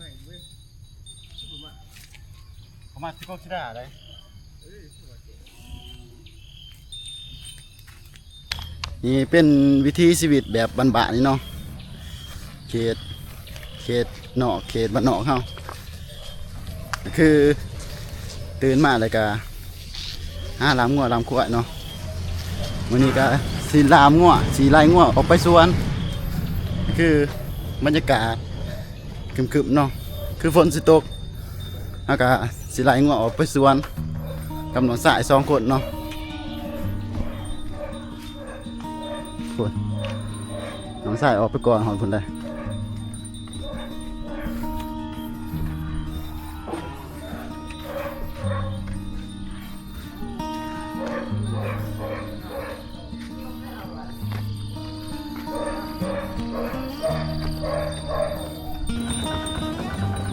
เขามาที่พวกชิดาได้นี่เป็นวิธีชีวิตแบบบ้านๆนี่เนาะเขตนอกเขตบ้านนอกเขาคือตื่นมาเลยก็หาลามงัวลามขวดเนาะวันนี้ก็สีลามงัวสีลายงัวออกไปสวนคือบรรยากาศครึมๆเนาะคือฝนสิตกแล้วก็สีลายงัวออกไปสวนกำลังสาย2 คนเนาะคนน้องสายออกไปก่อนหอนคนใด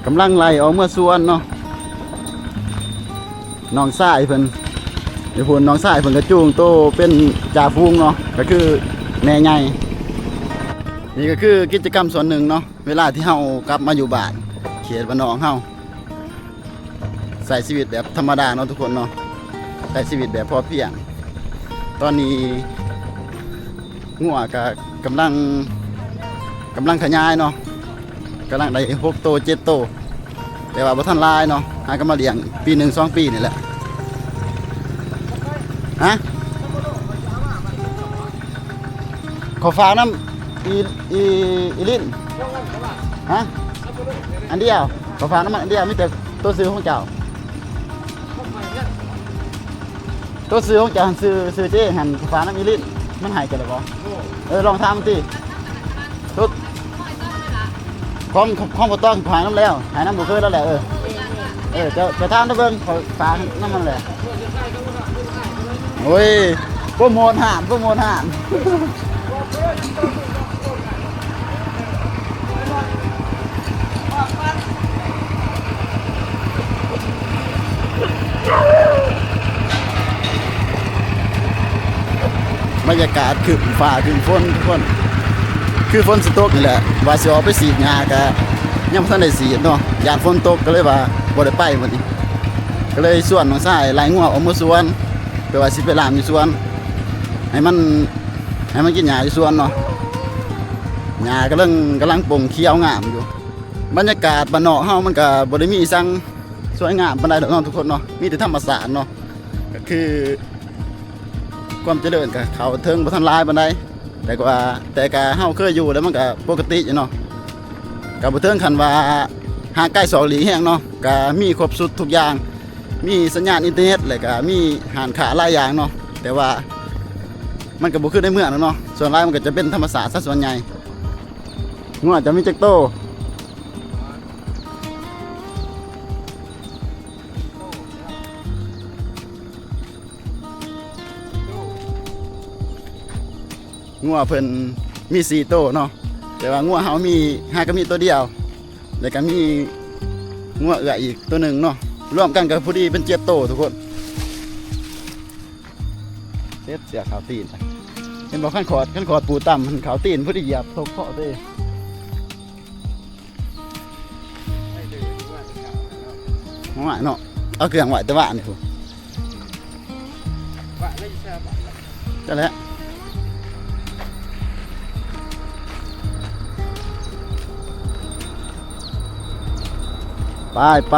กำลังไล่ออกเมื่อสวนเนาะน้องสายเพิ่นเดี๋ยวพูนน้องสายเพิ่นกระจูงโตเป็นจ่าฟูงเนาะก็คือแม่ใหญ่นี่ก็คือกิจกรรมส่วนหนึ่งเนาะเวลาที่เฮากลับมาอยู่บ้านเขตบ้านนอกเฮาใส่ชีวิตแบบธรรมดาเนาะทุกคนเนาะใส่ชีวิตแบบพอเพียงตอนนี้งัวก็กำลังขยายเนาะกำลังได้6 โต 7 โตแต่ว่าบ่ทันลายเนาะหาก็มาเลี้ยงปี 1 2 ปีนี่แหละฮะขอฝากน้ำอีลิ้นฮะอันเดียวขอฝากน้ำมันอันเดียวมีแต่ตัวซื้อของเจ้าตัวซื้อของเจ้าซื้อเจ๊หันขอฝากน้ำอีลิ้นมันหายกันหรือเปล่าลองทำมันสิทุกของบ่ต้องหายน้ำแล้วหายน้ำบ่เคยแล้วแหละจะทำได้เบิ่งขอฝากน้ำมันแหละโอ้ยโปรโมทห่านบรรยากาศคือฟ้าคือฝนทุกคนคือฝนสิตกนี่แหละว่าสิออกไปสีดหญ้าก็ยังบ่ทันได้สีดเนาะยานฝนตกก็เลยว่าบ่ได้ไปมื้อนี้ก็เลยส่วนน้องชายไล่งัวออกมาสวนเพื่อว่าสิไปลามอยู่สวนให้มันกินหญ้าอยู่สวนเนาะหญ้ากำลังป่งเขียวงามอยู่บรรยากาศบ้านนอกเฮามันก็บ่ได้มีสังสวยงามปานใดดอกเนาะทุกคนเนาะมีแต่ธรรมชาติเนาะก็คือความเจริญก็เข้าถึงบ่ทันหลายปานใดแต่ก็เฮาเคยอยู่แล้วมันก็ปกติอยู่เนาะก็บ่ถึงขั้นว่าห่างไกล2 หลีแฮงเนาะก็มีครบสุดทุกอย่างมีสัญญาณอินเทอร์เน็ตแล้วก็มีร้านค้าหลายอย่างเนาะแต่ว่ามันก็บ่คือในเมืองเนาะส่วนหลายมันก็จะเป็นธรรมชาติซะส่วนใหญ่งัวจะมีจักโตงัวเพิ่นมี4 โตเนาะแต่ว่างัวเฮามีก็มีตัวเดียวแล้วก็มีงัวเอื้ออีกตัวหนึ่งเนาะรวมกันก็พอดีเป็น7 โตทุกคนเสียขาวตีนเห็นบอกขั้นขอดปูต่ำมันขาวตีนพอดีเหยียบทกข้อด้วยหัวเนาะเอาเครื่องไหวแต่ว่านี่ถูกจะแล้วไป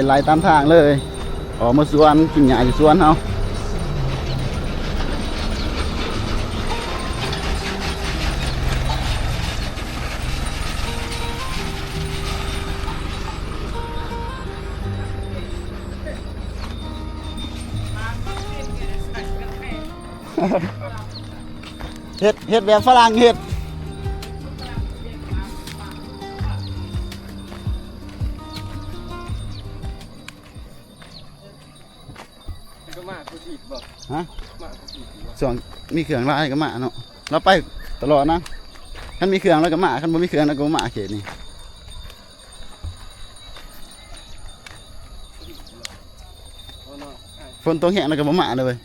ไล่ตามทางเลยออกมาสวนกินหญ้าอยู่สวนเฮาเฮ็ดแบบฝรั่งเฮ็ดฮะส่วนมีเครื่องลายก็มาเนาะเราไปตลอดนะคันมีเครื่องแล้วก็มาคันบ่มีเครื่องแล้วก็มาเขตนี่ฝนตกแห้งแล้วก็บ่มาเลย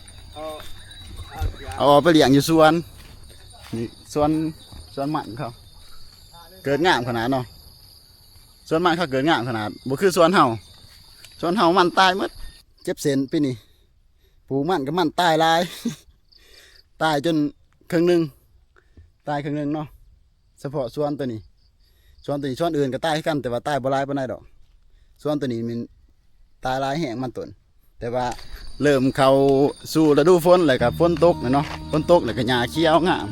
เอาออกไปเลี้ยงอยู่สวนนี่สวนมันเขาเกิดงามขนาดเนาะ ส่วนมากเขาเกิดงามขนาดบ่คือสวนเฮามันตายหมดเจ็บเส้นปีนี้ปลูกมันก็มันตายหลาย ตายจนครึ่งหนึงตายครึ่งหนึงเนาะเฉพาะสวนตัวนี้สวนอื่นก็ตายคือกันแต่ว่าตายบ่หลายปานใดดอกสวนตัวนี้มันตายหลายแห้งมันต้นแต่ว่าเริ่มเข้าสู่ฤดูฝนแล้วก็ฝนตกเนาะฝนตกแล้วก็หญ้าเขียวงาม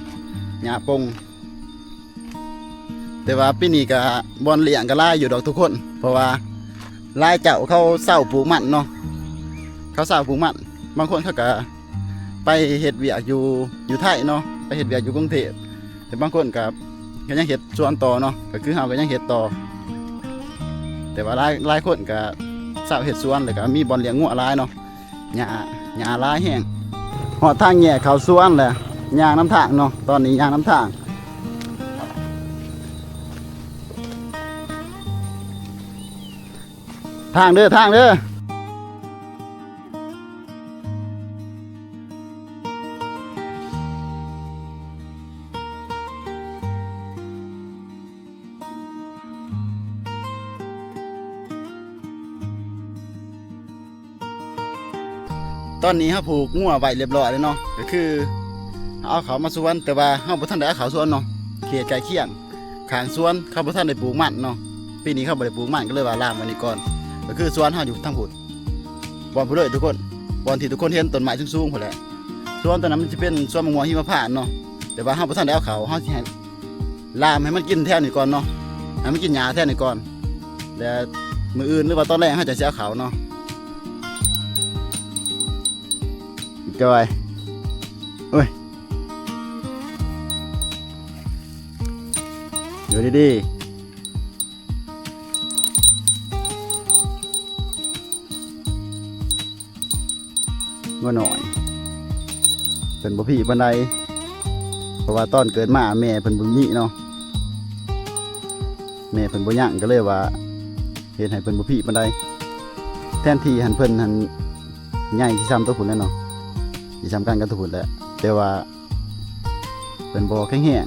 หญ้าปงแต่ว่าปีนี้ก็บ่อนเลี้ยงก็หลายอยู่ดอกทุกคนเพราะว่าหลายเจ้าเขาเศร้าปลูกมันเนาะเขาเศร้าปลูกมันบางคนเขาก็ไปเฮ็ดเวียกอยู่ไทยเนาะไปเฮ็ดเวียกอยู่กรุงเทพแต่บางคนก็ยังเฮ็ดสวนต่อเนาะก็คือเฮาก็ยังเฮ็ดต่อแต่ว่าหลายคนก็เศร้าเฮ็ดสวนแล้วก็มีบ่อนเลี้ยงงัวหลายเนาะหญ้าหลายแห้งฮอดทางแยกเข้าสวนแหละย่างน้ำทางเนาะตอนนี้ย่างน้ำทางเด้อตอนนี้เขาผูกงัวไว้เรียบร้อยเลยเนาะก็คือเอาเขามาสวนแต่ว่าเขาบ่ทันได้เอาเขาสวนเนาะเขตใกล้เคียงข้างสวนเขาบ่ทันได้ปลูกมันเนาะปีนี้เขาบ่ได้ปลูกมันก็เลยว่าลามวันนี้ก่อนก็คือสวนเขาอยู่ทางพุ่นบอนพุ่นเลยทุกคนบอนที่ทุกคนเห็นต้นไม้สูงๆพุ่นแหละสวนตัวนั้นมันจะเป็นสวนมะม่วงหิมพานต์เนาะแต่ว่าเขาบ่ทันได้เอาเขาสิให้ลามให้มันกินแทนนี่ก่อนเนาะให้มันกินหญ้าแทนนี่ก่อนแล้วมื้ออื่นหรือว่าตอนแรกเขาจะสิเอาเขาเนาะจอยโอ้ยอยู่ดีๆงัวหน่อยเป็นบ่พี่ปานใดเพราะว่าตอนเกิดมาแม่เพิ่นบ่มีเนาะแม่เพิ่นบ่ยังก็เลยว่าเฮ็ดให้เพิ่นบ่พี่ปานใดแทนที่หันเพิ่นหันใหญ่ที่ซ้ำตัวพุ่นแล้วเนาะที่สำคัญกับทุกคนแหละแต่ว่าเป็นบ่อแข็งแห้ง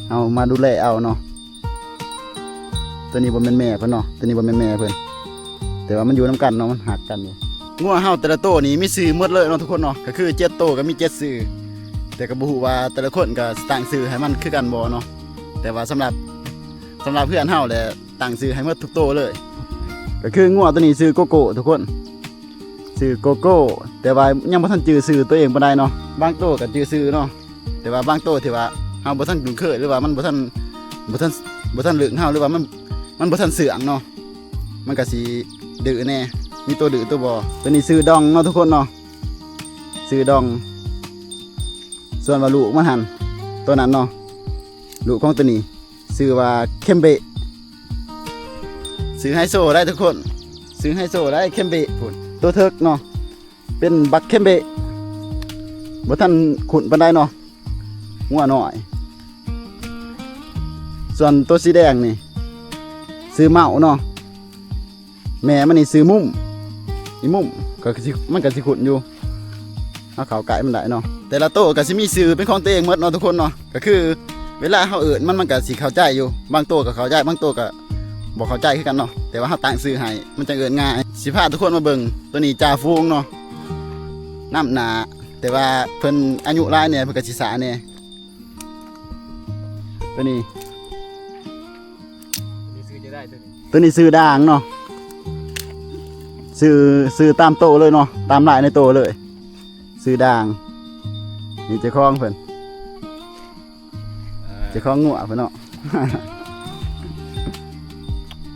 เอามาดูแลเอาเนาะตัวนี้บ่แม่นแม่เพิ่นเนาะตัวนี้บ่แม่นแม่เพิ่นแต่ว่ามันอยู่นำกันเนาะมันหักกันอยู่งัวเฮาแต่ละโตนี่มีชื่อหมดเลยเนาะทุกคนเนาะก็คือ7โตก็มี7ชื่อแต่ก็บ่ฮู้ว่าแต่ละคนก็ตั้งชื่อให้มันคือกันบ่เนาะแต่ว่าสำหรับเพื่อนเฮาแหละตั้งชื่อให้หมดทุกโตเลยก็คืองัวตัวนี้ชื่อโกโก้ทุกคนชื่อโกโก้แต่ว่ายังบ่ทันจื่อชื่อตัวเองบ่ได้เนาะบางโตก็จื่อชื่อเนาะแต่ว่าบางโตที่ว่าเฮาบ่ทันคุ้นเคยหรือว่ามันบ่ทันลึกเฮาหรือว่ามันบ่ทันเสื่องเนาะมันก็สิดื้อแน่มีตัวดื้อตัวบ่ตัวนี้ชื่อดองเนาะทุกคนเนาะชื่อดองส่วนว่าลูกมันหันตัวนั้นเนาะลูกของตัวนี้ชื่อว่าเคมเบะชื่อไฮโซได้ทุกคนชื่อไฮโซได้เคมเบะพุ่นตัวเทิกเนาะเป็นบักเคมเบะบ่ท่านขุนปานใดเนาะงัวน้อยส่วนตัวสีแดงนี่ซื้อเมาเนาะแม่มันนี่ซื้อมุ้มอีมุ้มก็สิมันก็สิขุนอยู่เอาเขาไก่มันได้เนาะแต่ละโตก็สิมีซื้อเป็นของตัวเองหมดเนาะทุกคนเนาะก็คือเวลาเฮาเอิ้นมันก็สิเข้าใจอยู่บางโตก็เข้าใจบางโตก็บ่เข้าใจคือกันเนาะแต่ว่าเฮาตั้งชื่อให้มันจะเอิ้นง่ายสิพาทุกคนมาเบิ่งตัวนี้จ่าฟูงเนาะน้ำหนาแต่ว่าเพิ่นอายุหลายเนี่ยเพิ่นก็สิสาแน่ตัวนี้ซื้อจะได้ตัวนี้ซื้อด่างเนาะซื้อตามโตเลยเนาะตามลายในโตเลยซื้อด่างนี่เจ้าของเพิ่นเจ้าของงัวเพิ่นเนาะ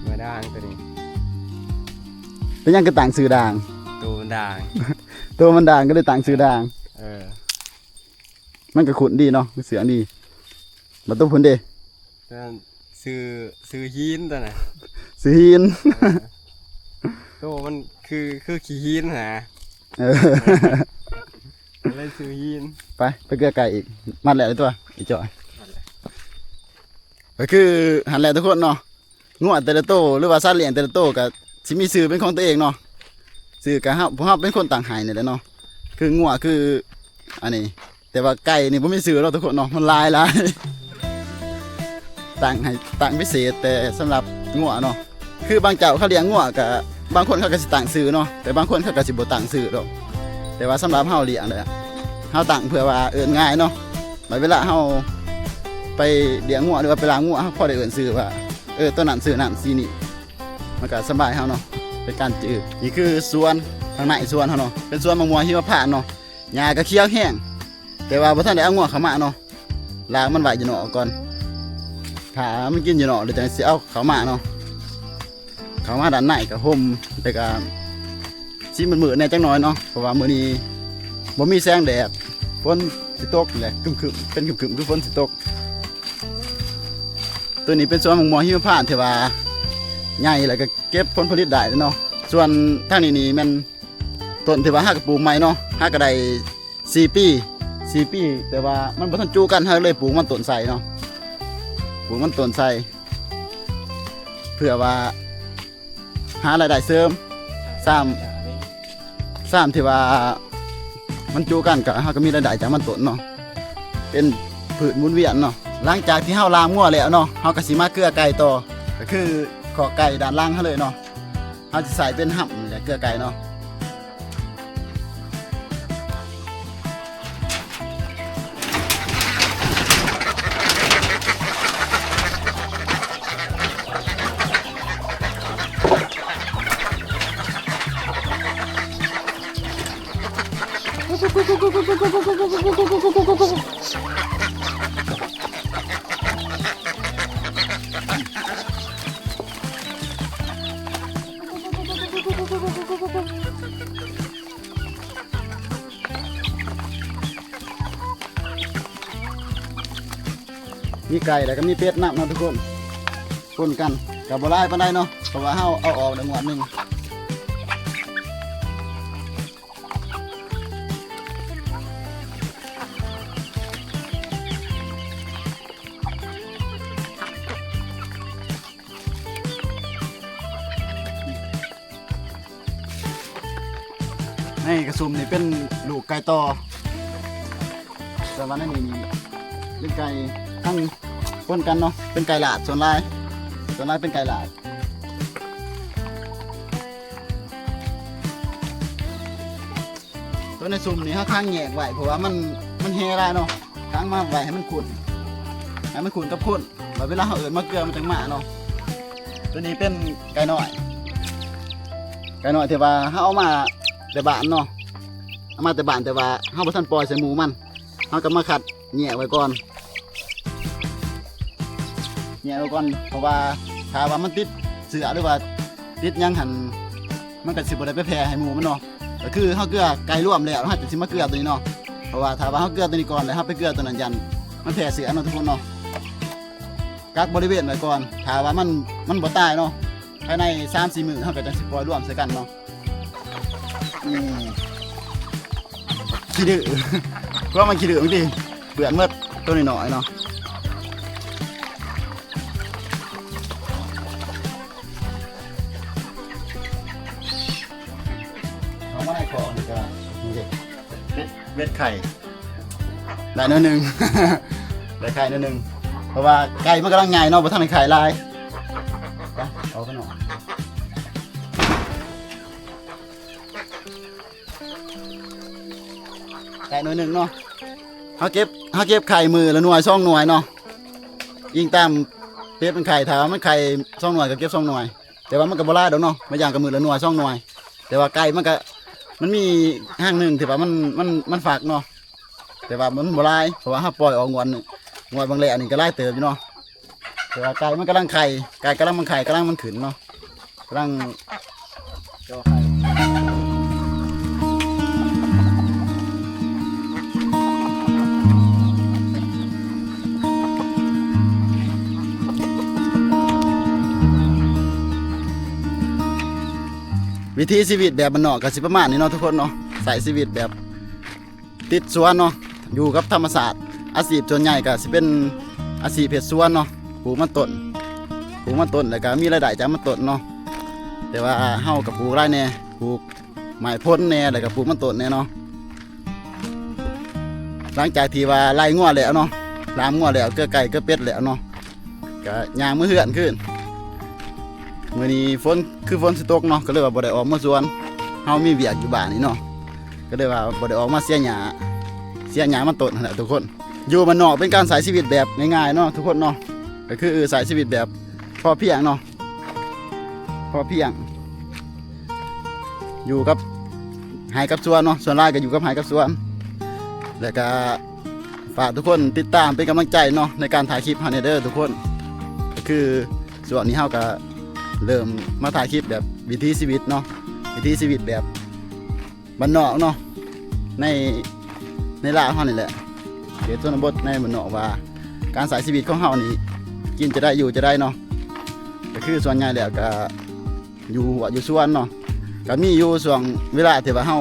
มาด่างตัวนี้เป็นยังก็ต่างซื้อด่างตัวมันด่างตัวมันด่างก็เลยต่างซื้อด่างมันก็ขุนดีเนาะเสียงดีมาตุ้มพุ่นเด้ซื้อหินตัวน่ะซื้อหินตัวมันคือขี้หินฮะอะไรซื้อหินไปเกลือไก่อีกมัดแหละเลยตัวอีจอยก็คือหันแหละทุกคนเนาะงัวแต่ละโตหรือว่าสัตว์เลี้ยงแต่ละโตก็สิมีชื่อเป็นของตัวเองเนาะชื่อก็เฮาเป็นคนต่างหายนี่แหละเนาะคืองัวคืออันนี้แต่ว่าไก่นี่บ่มีชื่อเนาะทุกคนเนาะมันหลายต่างพิเศษแต่สำหรับ งัวเนาะคือบางเจ้าเขาเลี้ยงงัวกับบางคนเขาก็สิตั้งชื่อเนาะแต่บางคนเขาก็สิบ่ตั้งชื่อดอกแต่ว่าสำหรับเฮาเลี้ยงเลยเฮาตั้งเพื่อว่าเอิ้นง่ายเนาะเวลาเฮาไปเลี้ยงงัวหรือว่าไปล้างงัวเฮาพอได้เอิ้นชื่อว่าตัวนั้นชื่อนั้นสีนี้มันก็สบายเฮาเนาะเป็นการจื้อนี่คือสวนทางในสวนเฮาเนาะเป็นสวนมะม่วงหิมพานต์เนาะหญ้าก็เขียวแห้งแต่ว่าบ่ทันได้เอางัวเข้ามาเนาะล้างมันไว้อยู่เนาะก่อนถ้ามันกินอยู่เนาะเดี๋ยวจังสิเอาเข้ามาเนาะเข้ามาด้านในก็ห่มแต่ก็สิมืดๆแน่จังน้อยเนาะเพราะว่ามื้อนี้บ่มีแสงแดดฝนสิตกแหละครึมๆเป็นครึมๆคือฝนสิตกตัวนี้เป็นสวนมะม่วงหิมพานต์ที่ว่าใหญ่แล้วก็เก็บผลผลิตได้เนาะส่วนทางนี้นี่แม่นต้นที่ว่าหากปลูกใหม่เนาะหาก็ได้4 ปีแต่ว่ามันบ่ทันจูกันเฮาเลยปลูกมันต้นใส่เนาะปลูกมันต้นใส่เพื่อว่าหารายได้เสริม3ที่ว่ามันจูกันก็เฮาก็มีรายได้จากมันต้นเนาะเป็นพืชหมุนเวียนเนาะหลังจากที่เฮาลามงัวแล้วเนาะเฮาก็สิมาเกลือไก่ต่อก็คือขอไก่ด้านล่างเฮาเลยเนาะเฮาสิใส่เป็นห่ำและเกลือไก่เนาะมีไก่แล้วก็มีเป็ดน้ำเนาะทุกคนปนกันกับบ่หลายปานใดเนาะเพราะว่าเฮาเอาออกได้หมดนึงนี่กระซุมนี่เป็นลูกไก่ต่อแต่ว่านั่นนี่เป็นไก่ทั้งปนกันเนาะเป็นไก่หลาดส่วนลายเป็นไก่หลาดตัวในซุมนี่เขาข้างแยกไว้เพราะว่ามันเฮได้เนาะข้างมาไว้ให้มันขุ่นกับข้นแบบเวลาเขาเอิญมาเกลือมันจังหมาเนาะตัวนี้เป็นไก่น้อยที่ว่าเขาเอามาแต่บ้านเนาะเอามาแต่บ้านแต่ว่าเขาบ่ทันปล่อยใส่หมูมันเขาก็มาขัดแยกไว้ก่อนเพราะว่าถ้าว่ามันติดเสือหรือว่าติดยังหันมันก็สิบ่ได้ไปแพร่ให้หมูมันเนาะก็คือเฮาเกลือไก่ร่วมแล้วเฮาจะสิมาเกลือตัวนี้เนาะเพราะว่าถ้าว่าเฮาเกลือตัวนี้ก่อนแล้วเฮาไปเกลือตัวนั้นยันมันแพร่เสือเนาะทุกคนเนาะกักบริเวณไว้ก่อนถ้าว่ามันบ่ตายเนาะภายใน 3-4 มื้อเฮาก็จะสิปล่อยร่วมใส่กันเนาะขี้ดื้อ เพราะมันขี้ดื้อบางทีเปื่อนเมื่อตัวน้อยๆเนาะมาได้ของนี่ก็นี่เด็กเว็ดไข่ได้นิดนึง ได้ไข่นิดนึงเพราะว่าไก่มันกำลังใหญ่เนาะบ่ทันได้ไข่ลายเอาไปหน่อยไก่นิดนึงเนาะเขาเก็บไข่มือละหน่วย2 หน่วยเนาะยิงตามเป็ดเป็นไข่ถามมันไข่2 หน่วยก็เก็บ2 หน่วยแต่ว่ามันก็บ่หลายดอกเนาะไม่อย่างกับมือละหน่วย2 หน่วยแต่ว่าไก่มันมีห้างหนึ่งที่ว่ามันฝากเนาะแต่ว่ามันบ่ลายเพราะว่าถ้าปล่อยออกงวดบางแหล่นี่ก็ลายเติบอยู่เนาะแต่ว่าไก่มันกำลังไข่ไก่กำลังมันไข่กำลังมันขึ้นเนาะกำลังจ่อไข่วิธีชีวิตแบบบ้านนอกก็สิประมาณนี้เนาะทุกคนเนาะใส่ชีวิตแบบติดสวนเนาะอยู่กับธรรมศาสตร์อาชีพส่วนใหญ่ก็สิเป็นอาชีพเฮ็ดสวนเนาะปลูกมันต้นแล้วก็มีรายได้จากมันต้นเนาะแต่ว่าเฮากับปลูกไรแน่ปลูกไม้พ้นแน่แล้วก็ปลูกมันต้นแน่เนาะหลังจากที่ว่าไล่งัวแล้วเนาะลามงัวแล้วเกลือไก่เกลือเป็ดแล้วเนาะก็ย่างมือเหือนขึ้น มื้อนี้ฝนคือฝนสิตกเนาะก็เลยว่าบ่ได้ออกมาสวนเฮามีเวียกอยู่บ้านนี่เนาะก็เลยว่าบ่ได้ออกมาเสียหญ้ามันต้นนั่นแหละทุกคนอยู่บ้านนอกเป็นการใช้ชีวิตแบบง่ายๆเนาะทุกคนเนาะก็คือใช้ชีวิตแบบพอเพียงเนาะพอเพียงอยู่กับไห้กับสวนเนาะส่วนรายก็อยู่กับไห้กับสวนแล้วก็ฝากทุกคนติดตามเป็นกำลังใจเนาะในการถ่ายคลิปเฮาเด้อทุกคนก็คือส่วนนี้เฮาก็เริ่มมาถ่ายคลิปแบบวิถีชีวิตเนาะวิถีชีวิตแบบบ้านนอกเนาะในลาวเฮานี่แหละเขตชนบทในบ้านนอกว่าการใช้ชีวิตของเฮานี่กินจะได้อยู่จะได้เนาะก็คือส่วนใหญ่แล้วก็อยู่สวนเนาะก็มีอยู่ช่วงเวลาที่ว่าเฮา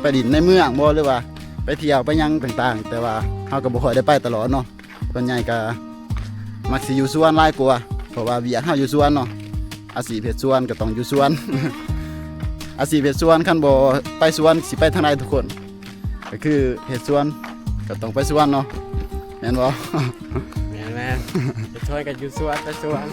ไปดินในเมืองบ่หรือว่าไปเที่ยวไปหยังต่างๆแต่ว่าเฮาก็บ่ค่อยได้ไปตลอดเนาะส่วนใหญ่ก็มักสิอยู่สวนหลายกว่าเพราะว่าเวียกเฮาอยู่สวนเนาะอาชีพเฮ็ดสวนก็ต้องอยู่สวน อาชีพเฮ็ดสวนคันบ่ไปสวนสิไปทางใดทุกคนก็คือเฮ็ดสวนก็ต้องไปสวนเนาะแม่นบ่ แม่นจะช่วยกันอยู่สวนไปสวน